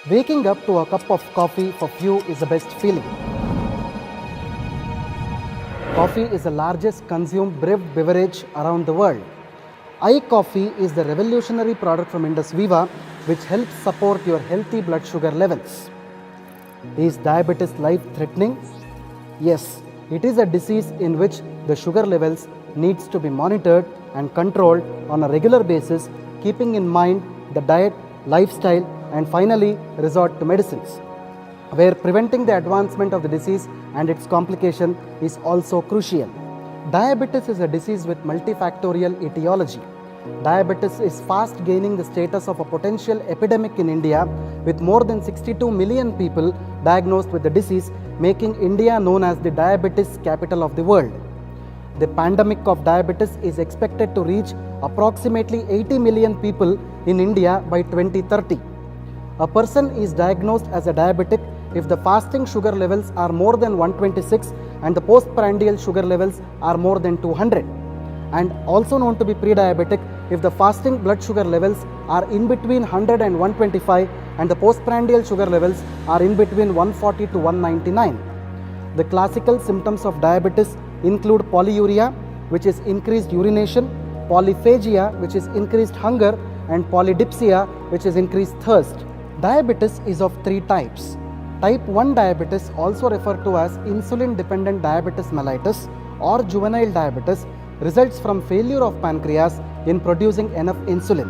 Waking up to a cup of coffee for few is the best feeling. Coffee is the largest consumed brewed beverage around the world. iCoffee is the revolutionary product from Indus Viva which helps support your healthy blood sugar levels. Is diabetes life-threatening? Yes, it is a disease in which the sugar levels needs to be monitored and controlled on a regular basis, keeping in mind the diet, lifestyle, and finally resort to medicines, where preventing the advancement of the disease and its complication is also crucial. Diabetes is a disease with multifactorial etiology. Diabetes is fast gaining the status of a potential epidemic in India, with more than 62 million people diagnosed with the disease, making India known as the diabetes capital of the world. The pandemic of diabetes is expected to reach approximately 80 million people in India by 2030. A person is diagnosed as a diabetic if the fasting sugar levels are more than 126 and the postprandial sugar levels are more than 200, and also known to be pre-diabetic if the fasting blood sugar levels are in between 100 and 125 and the postprandial sugar levels are in between 140 to 199. The classical symptoms of diabetes include polyuria, which is increased urination, polyphagia, which is increased hunger, and polydipsia, which is increased thirst. Diabetes is of three types. Type 1 diabetes, also referred to as insulin-dependent diabetes mellitus or juvenile diabetes, results from failure of pancreas in producing enough insulin.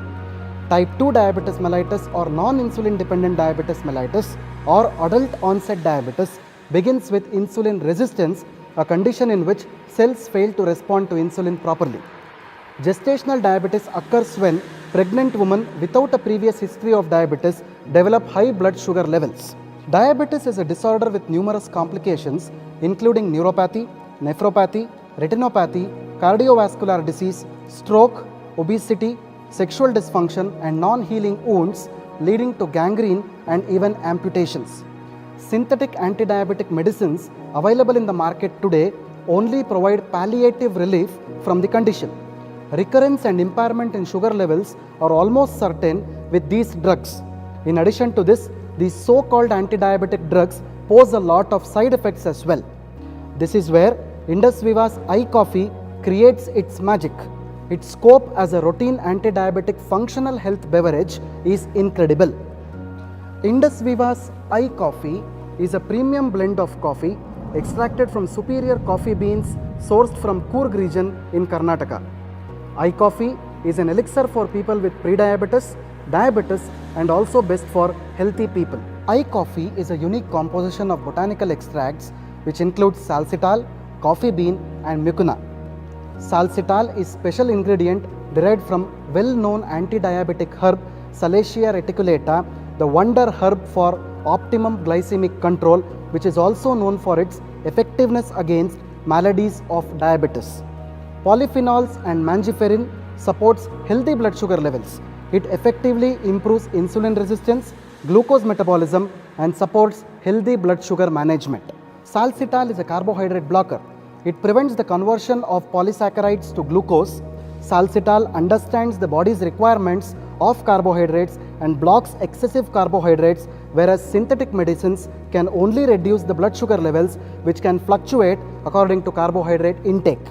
Type 2 diabetes mellitus or non-insulin dependent diabetes mellitus or adult onset diabetes begins with insulin resistance, a condition in which cells fail to respond to insulin properly. Gestational diabetes occurs when pregnant women without a previous history of diabetes develop high blood sugar levels. Diabetes is a disorder with numerous complications including neuropathy, nephropathy, retinopathy, cardiovascular disease, stroke, obesity, sexual dysfunction, and non-healing wounds leading to gangrene and even amputations. Synthetic anti-diabetic medicines available in the market today only provide palliative relief from the condition. Recurrence and impairment in sugar levels are almost certain with these drugs. In addition to this, these so-called anti-diabetic drugs pose a lot of side effects as well. This is where Indus Viva's iCoffee creates its magic. Its scope as a routine anti-diabetic functional health beverage is incredible. Indus Viva's iCoffee is a premium blend of coffee extracted from superior coffee beans sourced from Coorg region in Karnataka. iCoffee is an elixir for people with prediabetes, diabetes, and also best for healthy people. iCoffee is a unique composition of botanical extracts which includes salsitol, coffee bean, and mucuna. Salsitol is special ingredient derived from well-known anti-diabetic herb Salacia reticulata, the wonder herb for optimum glycemic control, which is also known for its effectiveness against maladies of diabetes. Polyphenols and mangiferin supports healthy blood sugar levels. It effectively improves insulin resistance, glucose metabolism, and supports healthy blood sugar management. Salsitol is a carbohydrate blocker. It prevents the conversion of polysaccharides to glucose. Salsitol understands the body's requirements of carbohydrates and blocks excessive carbohydrates, whereas synthetic medicines can only reduce the blood sugar levels, which can fluctuate according to carbohydrate intake.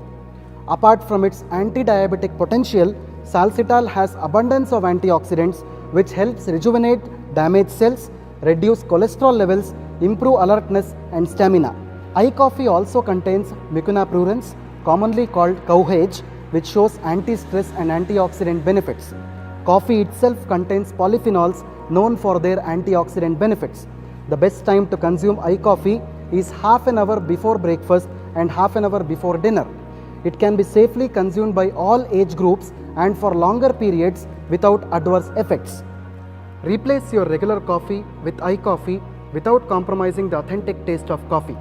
Apart from its anti-diabetic potential, salsitol has abundance of antioxidants which helps rejuvenate damaged cells, reduce cholesterol levels, improve alertness and stamina. iCoffee also contains mucuna prurens, commonly called cowhage, which shows anti-stress and antioxidant benefits. Coffee itself contains polyphenols known for their antioxidant benefits. The best time to consume iCoffee is half an hour before breakfast and half an hour before dinner. It can be safely consumed by all age groups and for longer periods without adverse effects. Replace your regular coffee with iCoffee without compromising the authentic taste of coffee.